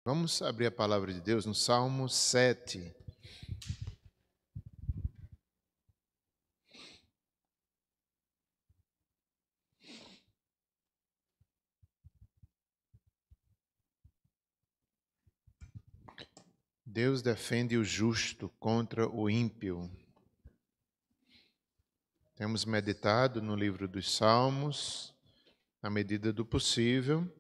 Vamos abrir a palavra de Deus no Salmo 7. Deus defende o justo contra o ímpio. Temos meditado no livro dos Salmos, na medida do possível.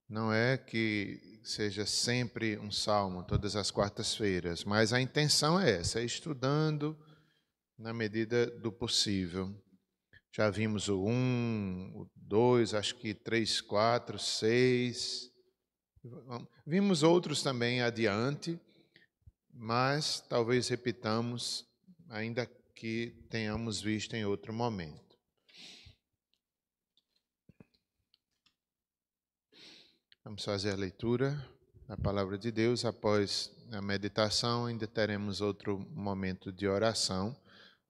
Não é que seja sempre um salmo, todas as quartas-feiras, mas a intenção é essa, é estudando na medida do possível. Já vimos o 1, o 2, acho que 3, 4, 6. Vimos outros também adiante, mas talvez repitamos, ainda que tenhamos visto em outro momento. Vamos fazer a leitura da palavra de Deus. Após a meditação, ainda teremos outro momento de oração.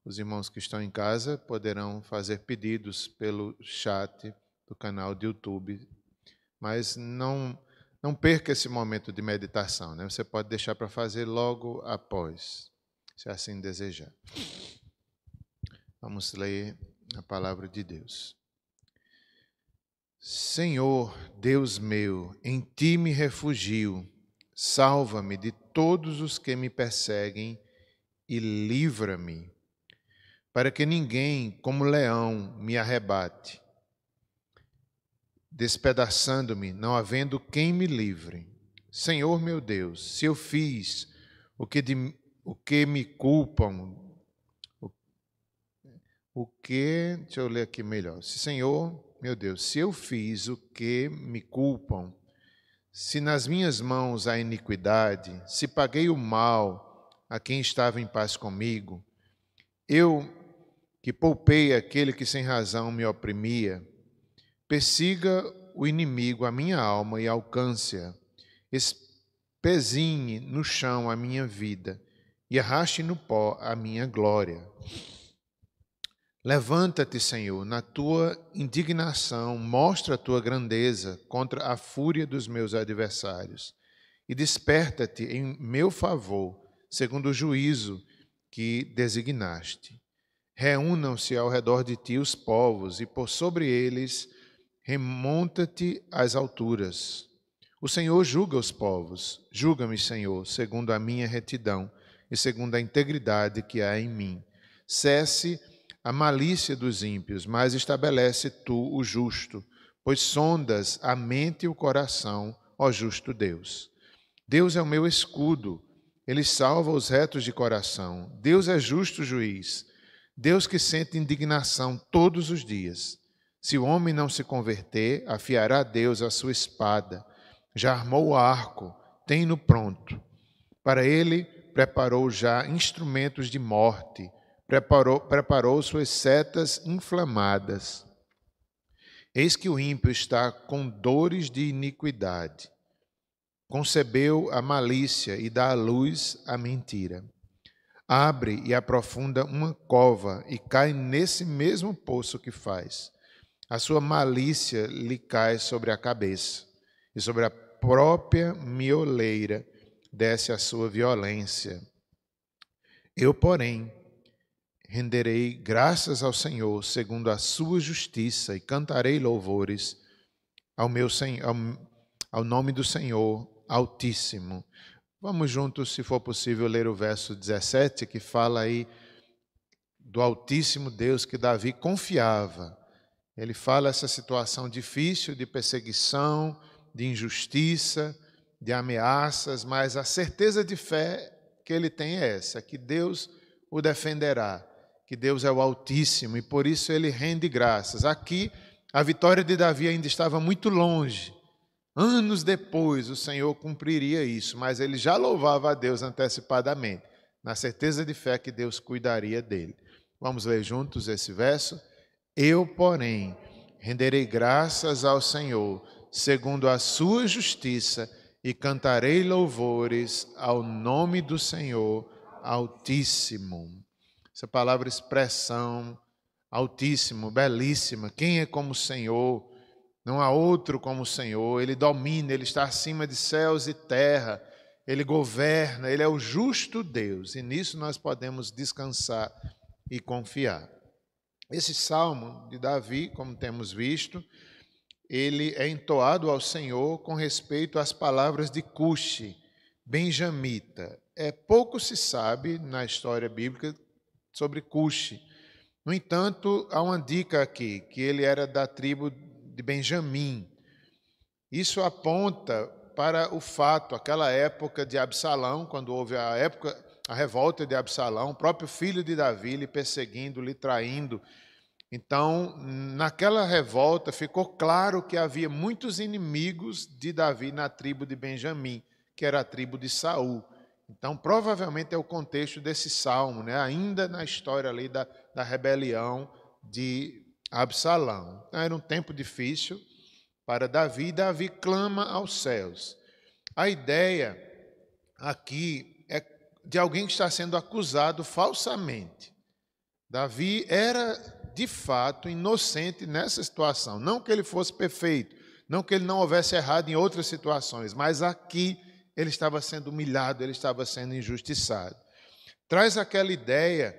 Os irmãos que estão em casa poderão fazer pedidos pelo chat do canal de YouTube, mas não perca esse momento de meditação, né? Você pode deixar para fazer logo após, se assim desejar. Vamos ler a palavra de Deus. Senhor, Deus meu, em ti me refugio. Salva-me de todos os que me perseguem e livra-me, para que ninguém, como leão, me arrebate, despedaçando-me, não havendo quem me livre. Senhor meu Deus, se eu fiz o que me culpam, deixa eu ler aqui melhor. Senhor, meu Deus, se eu fiz o que me culpam, se nas minhas mãos há iniquidade, se paguei o mal a quem estava em paz comigo, eu que poupei aquele que sem razão me oprimia, persiga o inimigo a minha alma e alcance-a, espezinhe no chão a minha vida e arraste no pó a minha glória. Levanta-te, Senhor, na tua indignação, mostra a tua grandeza contra a fúria dos meus adversários e desperta-te em meu favor, segundo o juízo que designaste. Reúnam-se ao redor de ti os povos e por sobre eles remonta-te às alturas. O Senhor julga os povos. Julga-me, Senhor, segundo a minha retidão e segundo a integridade que há em mim. Cesse a malícia dos ímpios, mas estabelece tu o justo, pois sondas a mente e o coração, ó justo Deus. Deus é o meu escudo, ele salva os retos de coração. Deus é justo juiz, Deus que sente indignação todos os dias. Se o homem não se converter, afiará Deus a sua espada. Já armou o arco, tem-no pronto. Para ele preparou já instrumentos de morte, preparou suas setas inflamadas. Eis que o ímpio está com dores de iniquidade. Concebeu a malícia e dá à luz a mentira. Abre e aprofunda uma cova e cai nesse mesmo poço que faz. A sua malícia lhe cai sobre a cabeça, e sobre a própria mioleira desce a sua violência. Eu, porém, renderei graças ao Senhor segundo a sua justiça e cantarei louvores ao nome do Senhor Altíssimo. Vamos juntos, se for possível, ler o verso 17, que fala aí do Altíssimo Deus que Davi confiava. Ele fala essa situação difícil de perseguição, de injustiça, de ameaças, mas a certeza de fé que ele tem é essa, que Deus o defenderá, que Deus é o Altíssimo e por isso ele rende graças. Aqui a vitória de Davi ainda estava muito longe. Anos depois o Senhor cumpriria isso, mas ele já louvava a Deus antecipadamente, na certeza de fé que Deus cuidaria dele. Vamos ler juntos esse verso? Eu, porém, renderei graças ao Senhor, segundo a sua justiça, e cantarei louvores ao nome do Senhor Altíssimo. Essa palavra expressão, Altíssimo, belíssima. Quem é como o Senhor? Não há outro como o Senhor. Ele domina, Ele está acima de céus e terra. Ele governa, Ele é o justo Deus. E nisso nós podemos descansar e confiar. Esse salmo de Davi, como temos visto, ele é entoado ao Senhor com respeito às palavras de Cushi, benjamita. Pouco se sabe na história bíblica sobre Cushi. No entanto, há uma dica aqui, que ele era da tribo de Benjamim. Isso aponta para o fato, aquela época de Absalão, quando houve a revolta de Absalão, o próprio filho de Davi lhe perseguindo, lhe traindo. Então, naquela revolta, ficou claro que havia muitos inimigos de Davi na tribo de Benjamim, que era a tribo de Saul. Então, provavelmente é o contexto desse salmo, né? Ainda na história ali da rebelião de Absalão. Então, era um tempo difícil para Davi, e Davi clama aos céus. A ideia aqui é de alguém que está sendo acusado falsamente. Davi era, de fato, inocente nessa situação. Não que ele fosse perfeito, não que ele não houvesse errado em outras situações, mas aqui ele estava sendo humilhado, ele estava sendo injustiçado. Traz aquela ideia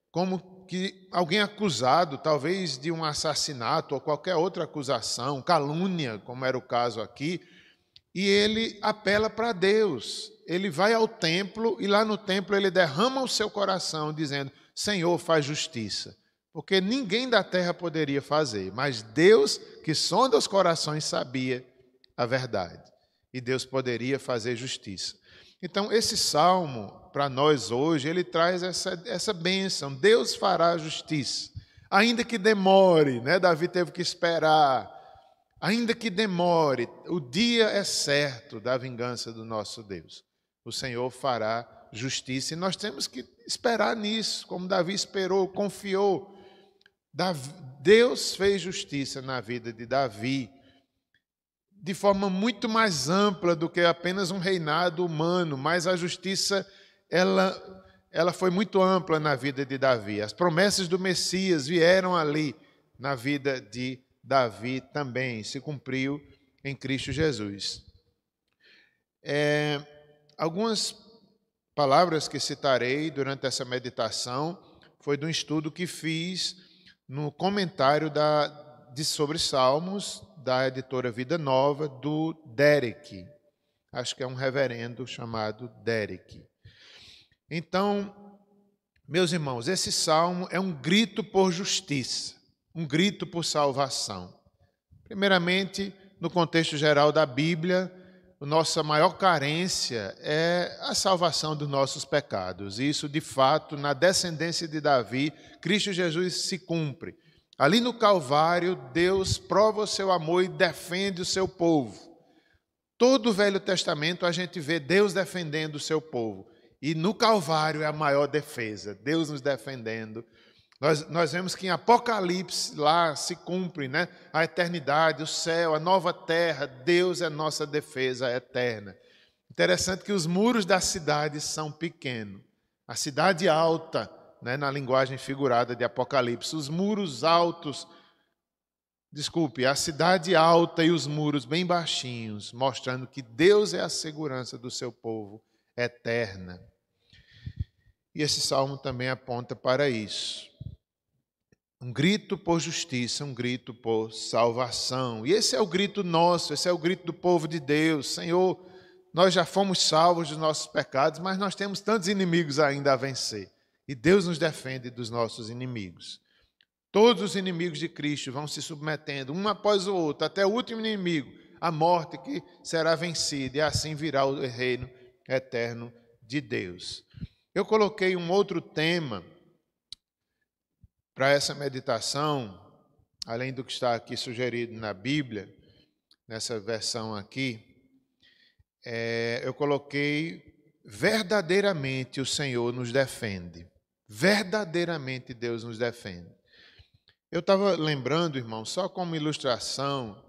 como que alguém acusado, talvez de um assassinato ou qualquer outra acusação, calúnia, como era o caso aqui, e ele apela para Deus. Ele vai ao templo e lá no templo ele derrama o seu coração dizendo: Senhor, faz justiça. Porque ninguém da terra poderia fazer, mas Deus, que sonda os corações, sabia a verdade. E Deus poderia fazer justiça. Então, esse salmo, para nós hoje, ele traz essa bênção. Deus fará justiça. Ainda que demore, né? Davi teve que esperar. Ainda que demore, o dia é certo da vingança do nosso Deus. O Senhor fará justiça. E nós temos que esperar nisso, como Davi esperou, confiou. Deus fez justiça na vida de Davi de forma muito mais ampla do que apenas um reinado humano, mas a justiça ela foi muito ampla na vida de Davi. As promessas do Messias vieram ali na vida de Davi também, se cumpriu em Cristo Jesus. Algumas palavras que citarei durante essa meditação foi de um estudo que fiz no comentário sobre Salmos, da editora Vida Nova, do Derek. Acho que é um reverendo chamado Derek. Então, meus irmãos, esse salmo é um grito por justiça, um grito por salvação. Primeiramente, no contexto geral da Bíblia, a nossa maior carência é a salvação dos nossos pecados. Isso, de fato, na descendência de Davi, Cristo Jesus se cumpre. Ali no Calvário, Deus prova o seu amor e defende o seu povo. Todo o Velho Testamento a gente vê Deus defendendo o seu povo. E no Calvário é a maior defesa, Deus nos defendendo. Nós vemos que em Apocalipse lá se cumpre, né? A eternidade, o céu, a nova terra, Deus é nossa defesa eterna. Interessante que os muros da cidade são pequenos. A cidade alta, né, na linguagem figurada de Apocalipse, os muros altos, a cidade alta e os muros bem baixinhos, mostrando que Deus é a segurança do seu povo eterna. E esse salmo também aponta para isso. Um grito por justiça, um grito por salvação. E esse é o grito nosso, esse é o grito do povo de Deus. Senhor, nós já fomos salvos dos nossos pecados, mas nós temos tantos inimigos ainda a vencer. E Deus nos defende dos nossos inimigos. Todos os inimigos de Cristo vão se submetendo, um após o outro, até o último inimigo, a morte que será vencida, e assim virá o reino eterno de Deus. Eu coloquei um outro tema para essa meditação, além do que está aqui sugerido na Bíblia, nessa versão aqui, eu coloquei: verdadeiramente o Senhor nos defende. Verdadeiramente Deus nos defende. Eu estava lembrando, irmão, só como ilustração,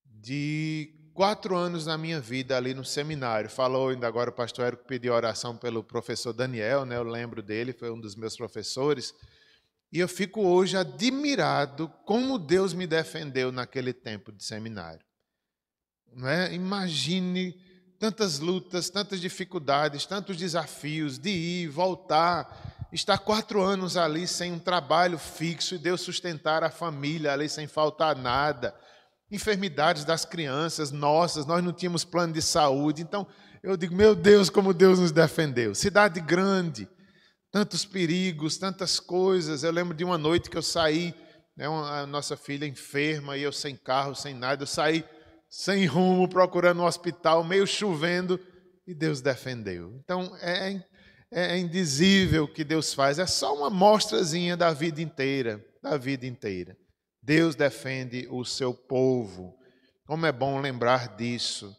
de 4 anos na minha vida ali no seminário. Falou ainda agora o pastor Érico pediu oração pelo professor Daniel, né? Eu lembro dele, foi um dos meus professores. E eu fico hoje admirado como Deus me defendeu naquele tempo de seminário. Não é? Imagine tantas lutas, tantas dificuldades, tantos desafios de ir, voltar, estar 4 anos ali sem um trabalho fixo e Deus sustentar a família ali sem faltar nada. Enfermidades das crianças nossas, nós não tínhamos plano de saúde. Então, eu digo, meu Deus, como Deus nos defendeu. Cidade grande, tantos perigos, tantas coisas. Eu lembro de uma noite que eu saí, né, a nossa filha enferma, e eu sem carro, sem nada. Eu saí sem rumo, procurando um hospital, meio chovendo, e Deus defendeu. Então, é indizível o que Deus faz. É só uma amostrazinha da vida inteira, da vida inteira. Deus defende o seu povo. Como é bom lembrar disso.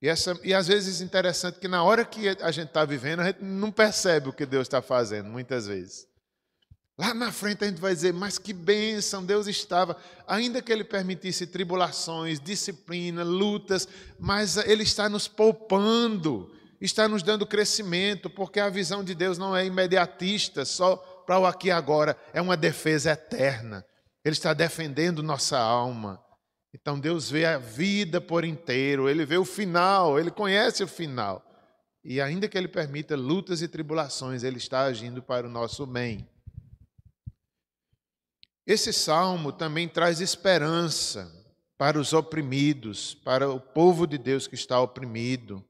E às vezes é interessante que na hora que a gente está vivendo, a gente não percebe o que Deus está fazendo, muitas vezes. Lá na frente a gente vai dizer, mas que bênção, Deus estava, ainda que Ele permitisse tribulações, disciplina, lutas, mas Ele está nos poupando, está nos dando crescimento, porque a visão de Deus não é imediatista, só para o aqui e agora, é uma defesa eterna. Ele está defendendo nossa alma. Então Deus vê a vida por inteiro, Ele vê o final, Ele conhece o final. E ainda que Ele permita lutas e tribulações, Ele está agindo para o nosso bem. Esse salmo também traz esperança para os oprimidos, para o povo de Deus que está oprimido.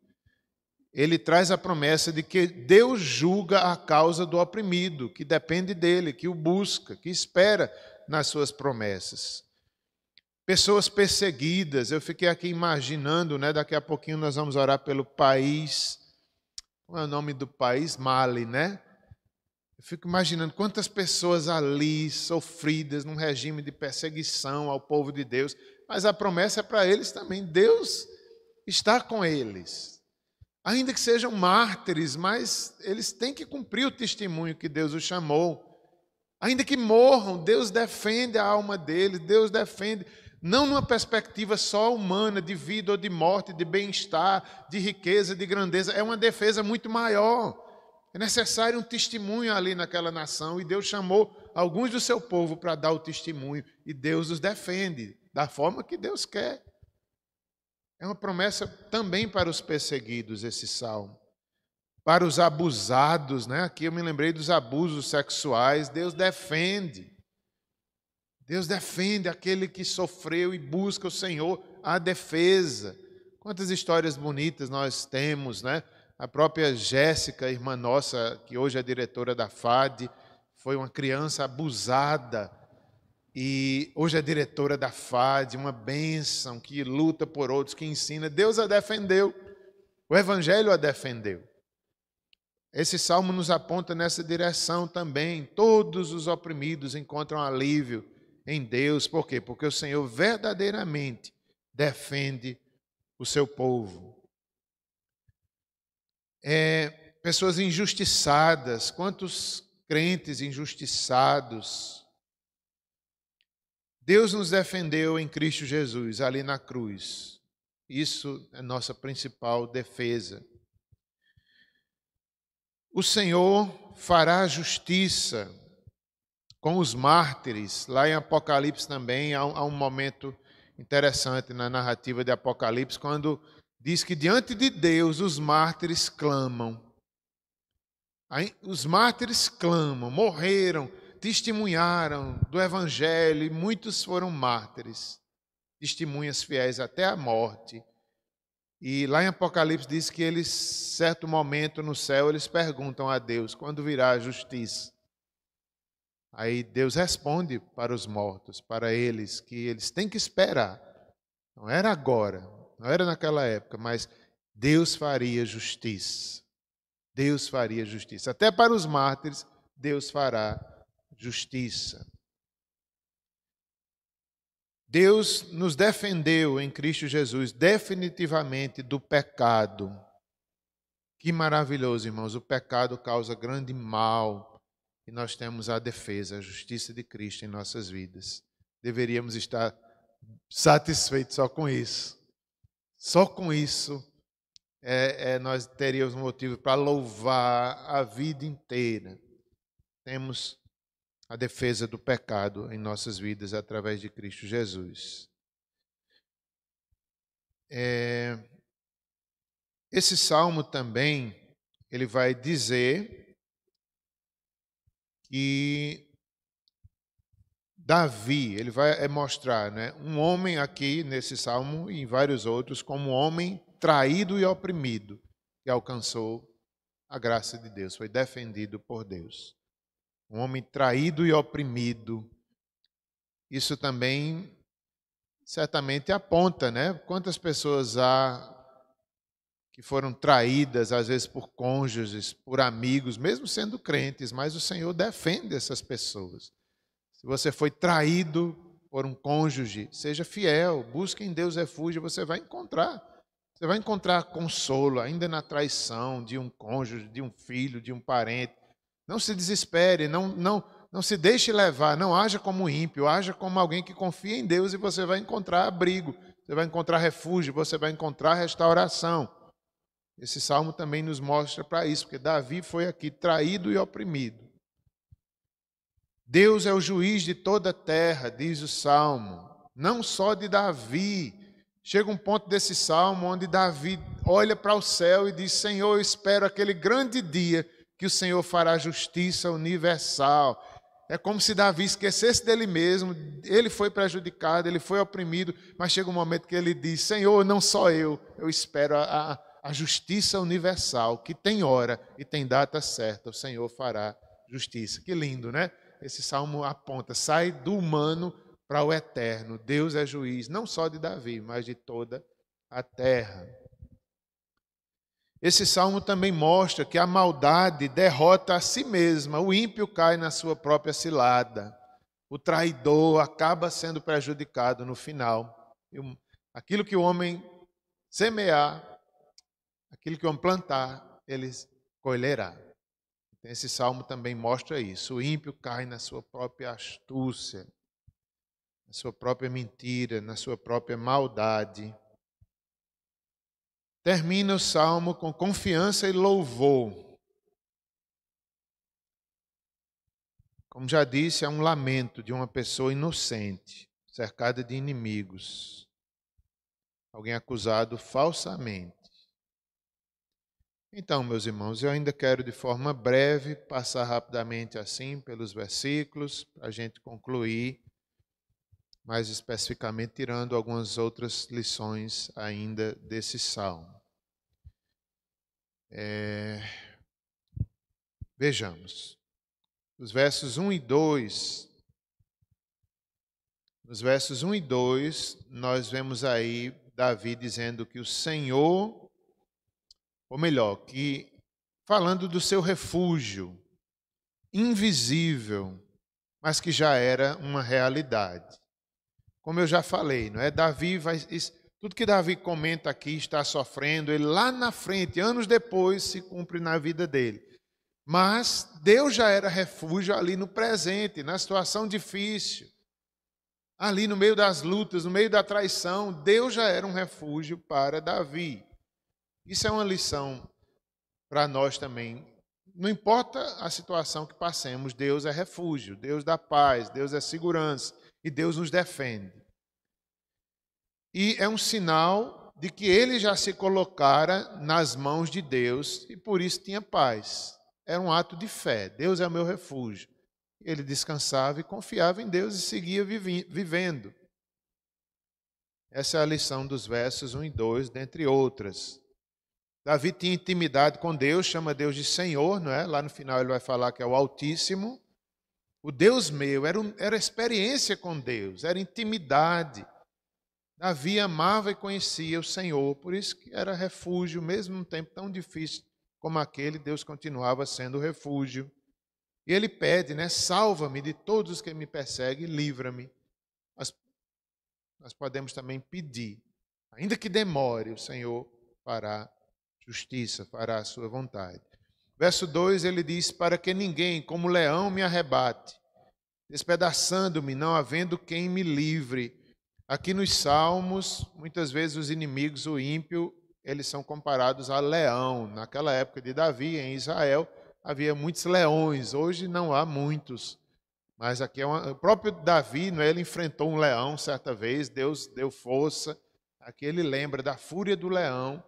Ele traz a promessa de que Deus julga a causa do oprimido, que depende dele, que o busca, que espera nas suas promessas. Pessoas perseguidas, eu fiquei aqui imaginando, né? Daqui a pouquinho nós vamos orar pelo país, como é o nome do país? Mali, né? Eu fico imaginando quantas pessoas ali sofridas num regime de perseguição ao povo de Deus, mas a promessa é para eles também, Deus está com eles. Ainda que sejam mártires, mas eles têm que cumprir o testemunho que Deus os chamou. Ainda que morram, Deus defende a alma deles, Deus defende, não numa perspectiva só humana, de vida ou de morte, de bem-estar, de riqueza, de grandeza, é uma defesa muito maior. É necessário um testemunho ali naquela nação, e Deus chamou alguns do seu povo para dar o testemunho, e Deus os defende da forma que Deus quer. É uma promessa também para os perseguidos, esse salmo. Para os abusados, né? Aqui eu me lembrei dos abusos sexuais, Deus defende. Deus defende aquele que sofreu e busca o Senhor, a defesa. Quantas histórias bonitas nós temos, né? A própria Jéssica, irmã nossa, que hoje é diretora da FAD, foi uma criança abusada e hoje é diretora da FAD, uma bênção, que luta por outros, que ensina. Deus a defendeu, o Evangelho a defendeu. Esse salmo nos aponta nessa direção também. Todos os oprimidos encontram alívio em Deus. Por quê? Porque o Senhor verdadeiramente defende o seu povo. Pessoas injustiçadas, quantos crentes injustiçados. Deus nos defendeu em Cristo Jesus, ali na cruz. Isso é nossa principal defesa. O Senhor fará justiça com os mártires. Lá em Apocalipse também há um momento interessante na narrativa de Apocalipse, quando diz que diante de Deus os mártires clamam. Os mártires clamam, morreram, testemunharam do Evangelho, e muitos foram mártires, testemunhas fiéis até a morte. E lá em Apocalipse diz que eles, certo momento no céu, eles perguntam a Deus, quando virá a justiça? Aí Deus responde para os mortos, para eles, que eles têm que esperar. Não era agora, não era naquela época, mas Deus faria justiça. Deus faria justiça. Até para os mártires, Deus fará justiça. Deus nos defendeu em Cristo Jesus definitivamente do pecado. Que maravilhoso, irmãos. O pecado causa grande mal e nós temos a defesa, a justiça de Cristo em nossas vidas. Deveríamos estar satisfeitos só com isso. Só com isso nós teríamos motivo para louvar a vida inteira. Temos a defesa do pecado em nossas vidas através de Cristo Jesus. Esse salmo também, ele vai dizer que Davi, ele vai mostrar, né, um homem aqui nesse salmo e em vários outros, como um homem traído e oprimido, que alcançou a graça de Deus, foi defendido por Deus. Um homem traído e oprimido. Isso também certamente aponta, né? Quantas pessoas há que foram traídas, às vezes por cônjuges, por amigos, mesmo sendo crentes, mas o Senhor defende essas pessoas. Se você foi traído por um cônjuge, seja fiel, busque em Deus refúgio, você vai encontrar. Você vai encontrar consolo ainda na traição de um cônjuge, de um filho, de um parente. Não se desespere, não se deixe levar, não haja como ímpio, haja como alguém que confia em Deus e você vai encontrar abrigo, você vai encontrar refúgio, você vai encontrar restauração. Esse salmo também nos mostra para isso, porque Davi foi aqui traído e oprimido. Deus é o juiz de toda a terra, diz o salmo, não só de Davi. Chega um ponto desse salmo onde Davi olha para o céu e diz: Senhor, eu espero aquele grande dia que o Senhor fará justiça universal. É como se Davi esquecesse dele mesmo, ele foi prejudicado, ele foi oprimido, mas chega um momento que ele diz: Senhor, não só eu espero a justiça universal, que tem hora e tem data certa, o Senhor fará justiça. Que lindo, né? Esse salmo aponta, sai do humano para o eterno. Deus é juiz, não só de Davi, mas de toda a terra. Esse salmo também mostra que a maldade derrota a si mesma. O ímpio cai na sua própria cilada. O traidor acaba sendo prejudicado no final. Aquilo que o homem semear, aquilo que o homem plantar, ele colherá. Esse salmo também mostra isso. O ímpio cai na sua própria astúcia, na sua própria mentira, na sua própria maldade. Termina o salmo com confiança e louvor. Como já disse, é um lamento de uma pessoa inocente, cercada de inimigos. Alguém acusado falsamente. Então, meus irmãos, eu ainda quero de forma breve passar rapidamente assim pelos versículos, para a gente concluir, mais especificamente tirando algumas outras lições ainda desse salmo. Vejamos, os versos 1 e 2. Nos versos 1 e 2, nós vemos aí Davi dizendo que o Senhor, ou melhor, que falando do seu refúgio invisível, mas que já era uma realidade. Como eu já falei, não é? Tudo que Davi comenta aqui, está sofrendo, ele lá na frente, anos depois, se cumpre na vida dele. Mas Deus já era refúgio ali no presente, na situação difícil. Ali no meio das lutas, no meio da traição, Deus já era um refúgio para Davi. Isso é uma lição para nós também. Não importa a situação que passemos, Deus é refúgio, Deus dá paz, Deus é segurança e Deus nos defende. E é um sinal de que ele já se colocara nas mãos de Deus e por isso tinha paz. Era um ato de fé. Deus é o meu refúgio. Ele descansava e confiava em Deus e seguia vivendo. Essa é a lição dos versos 1 e 2, dentre outras. Davi tinha intimidade com Deus, chama Deus de Senhor, não é? Lá no final ele vai falar que é o Altíssimo. O Deus meu era experiência com Deus, era intimidade. Davi amava e conhecia o Senhor, por isso que era refúgio, mesmo num tempo tão difícil como aquele, Deus continuava sendo refúgio. E ele pede, né? Salva-me de todos os que me perseguem, livra-me. Nós podemos também pedir, ainda que demore, o Senhor fará justiça, fará a sua vontade. Verso 2, ele diz, para que ninguém, como leão, me arrebate, despedaçando-me, não havendo quem me livre. Aqui nos Salmos, muitas vezes os inimigos, o ímpio, eles são comparados a leão. Naquela época de Davi, em Israel, havia muitos leões. Hoje não há muitos. Mas aqui o próprio Davi, não é? Ele enfrentou um leão certa vez, Deus deu força. Aqui ele lembra da fúria do leão.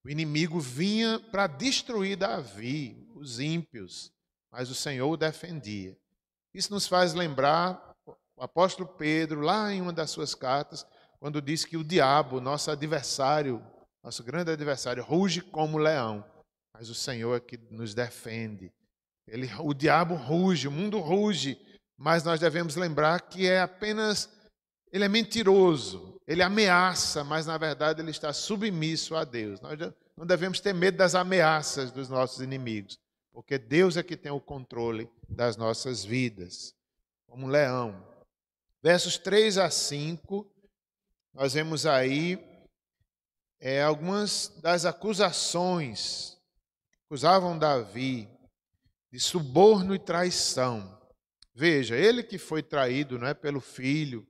O inimigo vinha para destruir Davi, os ímpios, mas o Senhor o defendia. Isso nos faz lembrar o apóstolo Pedro, lá em uma das suas cartas, quando diz que o diabo, nosso adversário, nosso grande adversário, ruge como leão, mas o Senhor é que nos defende. O diabo ruge, o mundo ruge, mas nós devemos lembrar que ele é mentiroso, ele ameaça, mas na verdade ele está submisso a Deus. Nós não devemos ter medo das ameaças dos nossos inimigos, porque Deus é que tem o controle das nossas vidas, como um leão. Versos 3 a 5, nós vemos aí algumas das acusações que acusavam Davi de suborno e traição. Veja, ele que foi traído não é pelo filho,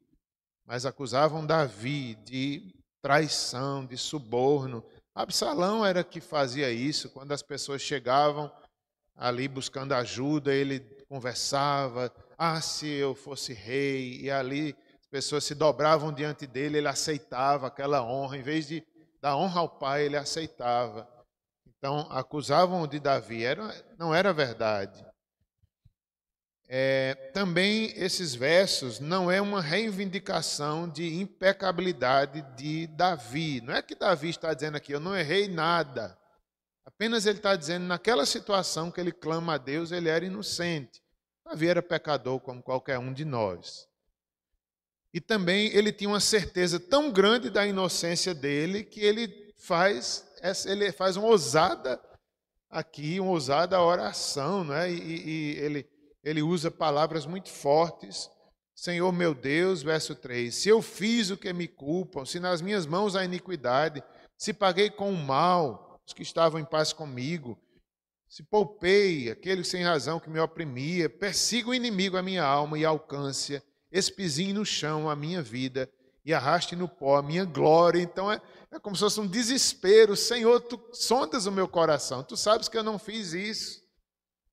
mas acusavam Davi de traição, de suborno. Absalão era que fazia isso, quando as pessoas chegavam ali buscando ajuda, ele conversava, se eu fosse rei, e ali as pessoas se dobravam diante dele, ele aceitava aquela honra, em vez de dar honra ao pai, ele aceitava. Então, acusavam de Davi, não era verdade. Também esses versos não é uma reivindicação de impecabilidade de Davi. Não é que Davi está dizendo aqui, eu não errei nada. Apenas ele está dizendo, naquela situação que ele clama a Deus, ele era inocente. Davi era pecador como qualquer um de nós. E também ele tinha uma certeza tão grande da inocência dele que ele faz uma ousada oração, não é? E ele usa palavras muito fortes. Senhor meu Deus, verso 3, se eu fiz o que me culpam, se nas minhas mãos há iniquidade, se paguei com o mal os que estavam em paz comigo, se poupei aquele sem razão que me oprimia, persiga o inimigo a minha alma e alcance-a, espizinhe no chão a minha vida e arraste no pó a minha glória. Então é como se fosse um desespero. Senhor, tu sondas o meu coração, tu sabes que eu não fiz isso.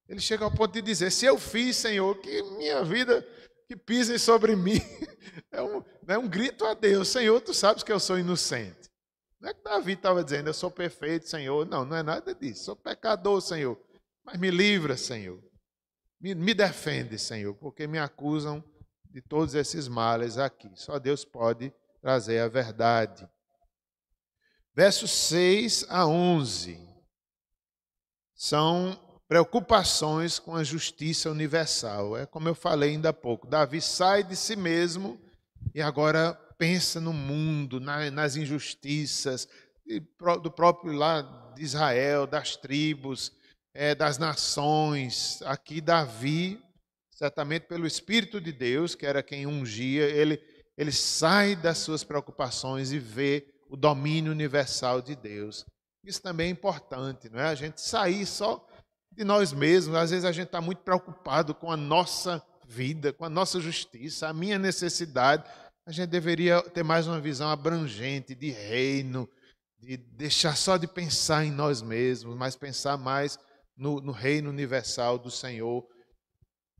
Ele chega ao ponto de dizer, se eu fiz, Senhor, que minha vida, que pisem sobre mim. É um grito a Deus, Senhor, tu sabes que eu sou inocente. Não é que Davi estava dizendo, eu sou perfeito, Senhor. Não, não é nada disso. Sou pecador, Senhor. Mas me livra, Senhor. Me defende, Senhor, porque me acusam de todos esses males aqui. Só Deus pode trazer a verdade. Versos 6 a 11 são preocupações com a justiça universal. É como eu falei ainda há pouco. Davi sai de si mesmo e agora pensa no mundo, nas injustiças do próprio lá de Israel, das tribos, das nações. Aqui Davi, certamente pelo Espírito de Deus, que era quem ungia, ele sai das suas preocupações e vê o domínio universal de Deus. Isso também é importante, não é? A gente sair só de nós mesmos. Às vezes a gente está muito preocupado com a nossa vida, com a nossa justiça, a minha necessidade. A gente deveria ter mais uma visão abrangente de reino, de deixar só de pensar em nós mesmos, mas pensar mais no reino universal do Senhor.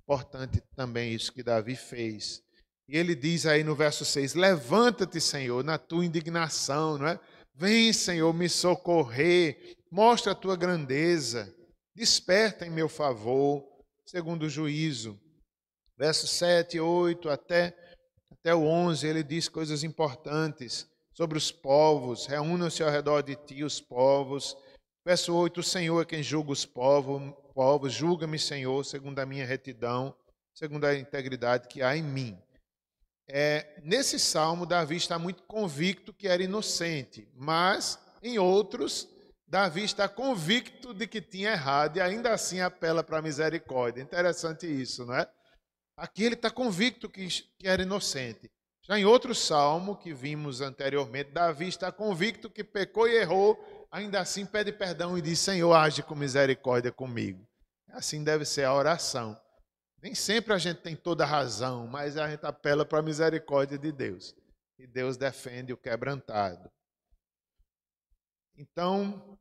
Importante também isso que Davi fez. E ele diz aí no verso 6, levanta-te, Senhor, na tua indignação, não é? Vem, Senhor, me socorrer, mostra a tua grandeza, desperta em meu favor, segundo o juízo. Versos 7, 8 até o 11, ele diz coisas importantes sobre os povos, reúnam-se ao redor de ti os povos. Verso 8, o Senhor é quem julga os povos, julga-me, Senhor, segundo a minha retidão, segundo a integridade que há em mim. Nesse salmo, Davi está muito convicto que era inocente, mas em outros, Davi está convicto de que tinha errado e ainda assim apela para a misericórdia. Interessante isso, não é? Aqui ele está convicto que era inocente. Já em outro salmo que vimos anteriormente, Davi está convicto que pecou e errou, ainda assim pede perdão e diz, Senhor, age com misericórdia comigo. Assim deve ser a oração. Nem sempre a gente tem toda a razão, mas a gente apela para a misericórdia de Deus. E Deus defende o quebrantado. Então,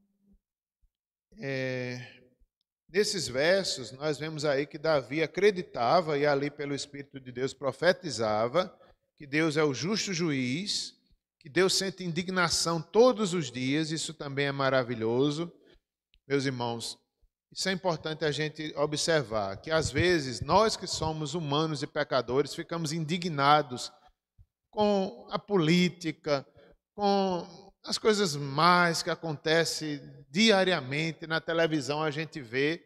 nesses versos, nós vemos aí que Davi acreditava e ali pelo Espírito de Deus profetizava que Deus é o justo juiz, que Deus sente indignação todos os dias, isso também é maravilhoso. Meus irmãos, isso é importante a gente observar, que às vezes nós que somos humanos e pecadores ficamos indignados com a política, com as coisas mais que acontecem diariamente na televisão, a gente vê.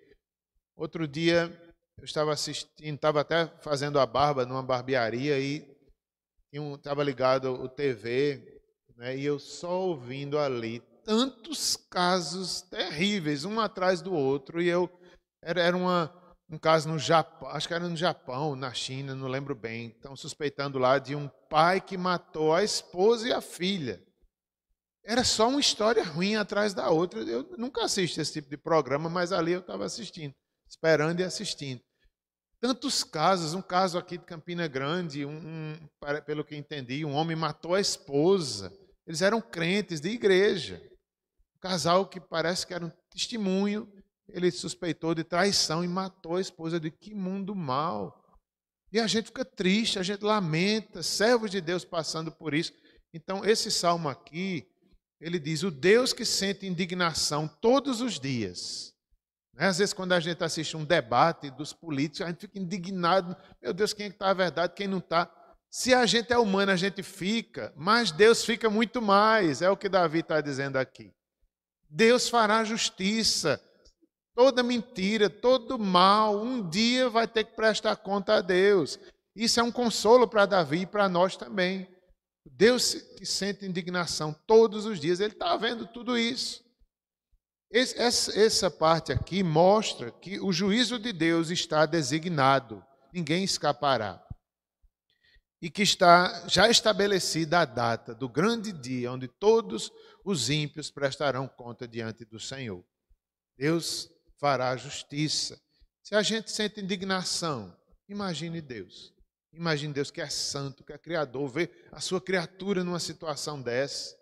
Outro dia eu estava assistindo, estava até fazendo a barba numa barbearia e estava ligado o TV, né, e eu só ouvindo ali tantos casos terríveis, um atrás do outro, e era um caso no Japão, acho que era no Japão, na China, não lembro bem. Estão suspeitando lá de um pai que matou a esposa e a filha. Era só uma história ruim atrás da outra. Eu nunca assisto esse tipo de programa, mas ali eu estava assistindo, esperando e assistindo. Tantos casos, um caso aqui de Campina Grande, pelo que entendi, um homem matou a esposa. Eles eram crentes de igreja. Um casal que parece que era um testemunho, ele suspeitou de traição e matou a esposa. De que mundo mau! E a gente fica triste, a gente lamenta, servos de Deus passando por isso. Então, esse salmo aqui, ele diz, o Deus que sente indignação todos os dias. Às vezes, quando a gente assiste um debate dos políticos, a gente fica indignado. Meu Deus, quem é que está a verdade, quem não está? Se a gente é humano, a gente fica, mas Deus fica muito mais. É o que Davi está dizendo aqui. Deus fará justiça. Toda mentira, todo mal, um dia vai ter que prestar conta a Deus. Isso é um consolo para Davi e para nós também. Deus que sente indignação todos os dias, ele está vendo tudo isso. Essa parte aqui mostra que o juízo de Deus está designado, ninguém escapará. E que está já estabelecida a data do grande dia onde todos os ímpios prestarão conta diante do Senhor. Deus fará justiça. Se a gente sente indignação, imagine Deus. Imagine Deus que é santo, que é criador, ver a sua criatura numa situação dessa.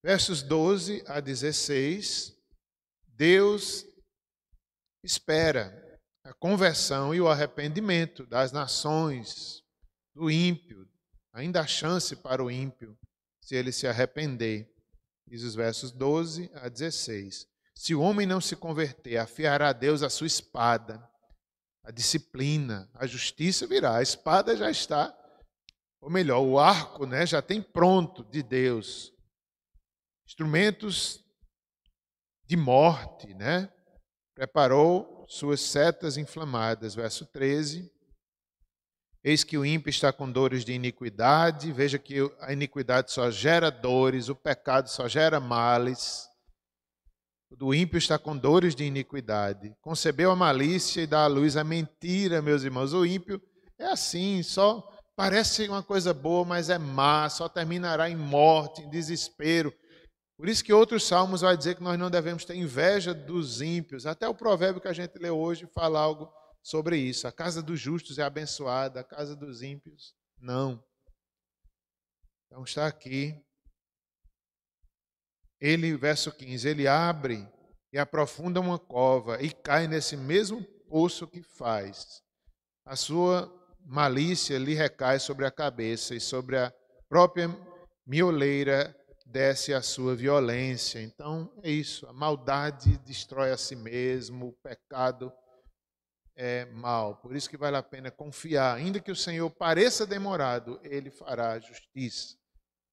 Versos 12 a 16, Deus espera a conversão e o arrependimento das nações, do ímpio. Ainda há chance para o ímpio, se ele se arrepender. Diz os versos 12 a 16. Se o homem não se converter, afiará Deus a sua espada, a disciplina, a justiça virá. A espada já está, ou melhor, o arco, né, já tem pronto de Deus. Instrumentos de morte, né? Preparou suas setas inflamadas. Verso 13. Eis que o ímpio está com dores de iniquidade. Veja que a iniquidade só gera dores, o pecado só gera males. O ímpio está com dores de iniquidade. Concebeu a malícia e dá à luz a mentira, meus irmãos. O ímpio é assim, só parece uma coisa boa, mas é má, só terminará em morte, em desespero. Por isso que outros salmos vai dizer que nós não devemos ter inveja dos ímpios. Até o provérbio que a gente leu hoje fala algo sobre isso. A casa dos justos é abençoada, a casa dos ímpios não. Então está aqui. Ele, verso 15, ele abre e aprofunda uma cova e cai nesse mesmo poço que faz. A sua malícia lhe recai sobre a cabeça e sobre a própria mioleira desce a sua violência. Então é isso, a maldade destrói a si mesmo, o pecado é mal. Por isso que vale a pena confiar, ainda que o Senhor pareça demorado, ele fará justiça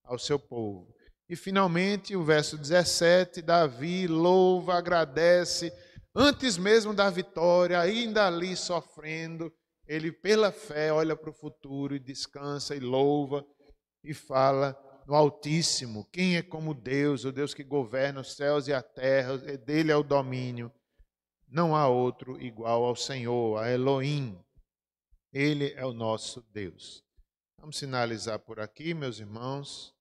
ao seu povo. E finalmente o verso 17, Davi louva, agradece, antes mesmo da vitória, ainda ali sofrendo, ele pela fé olha para o futuro e descansa e louva e fala no Altíssimo. Quem é como Deus, o Deus que governa os céus e a terra, dele é o domínio. Não há outro igual ao Senhor, a Elohim. Ele é o nosso Deus. Vamos finalizar por aqui, meus irmãos.